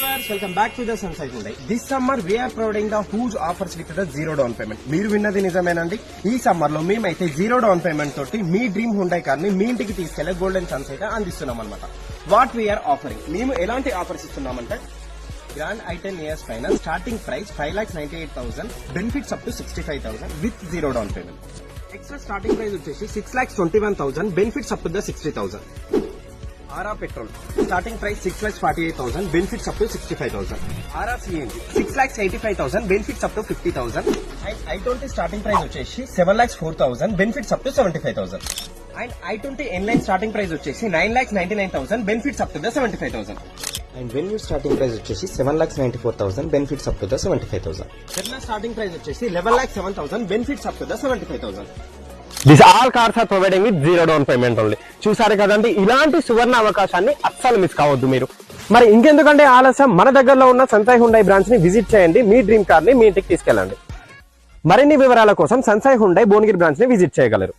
Welcome back to the Sunsite Hyundai. This summer we are providing the huge offers with the zero down payment. మీరు విన్నది నిజమేనండి. ఈ summer లో మేమైతే zero down payment తోటి మీ dream Hyundai car ని మీ ఇంటికి తీసుకెళ్లే గోల్డెన్ ఛాన్స్ అయితే అందిస్తున్నాం అనమాట. వాట్ వీఆర్ ఆఫరింగ్, మేము ఎలాంటి ఆఫర్స్ ఇస్తున్నామంటే grand i10 years finance starting price 5,98,000, benefits up to 65,000 with zero down payment. Exter starting price వచ్చేసి 6,21,000, benefits up to the 60,000. RR petrol starting price 6,48,000, benefits up to 65,000. RR CNG 6,85,000, benefits up to 50,000. And i20 starting price వచ్చేసి 7,04,000, benefits up to 75,000. And i20 N-Line starting price వచ్చేసి 9,99,000, benefits up to the 75,000. And Venue starting price వచ్చేసి 7,94,000, benefits up to the 75,000. Verna starting price వచ్చేసి 11,07,000, benefits up to the 75,000. This all cars are providing with zero down payment only. చూసారు కదండి, ఇలాంటి సువర్ణ అవకాశాన్ని అస్సలు miss కావద్దు మీరు. మరి ఇంకెందుకంటే ఆలస్యం, మన దగ్గరలో ఉన్న సన్సాయ్ హుండై బ్రాంచ్ ని విజిట్ చేయండి. మీ డ్రీమ్ కార్ ని మీ ఇంటికి తీసుకెళ్ళండి. మరిన్ని వివరాల కోసం సన్సాయ్ హుండై భువనగిరి బ్రాంచ్ ని విజిట్ చేయగలరు.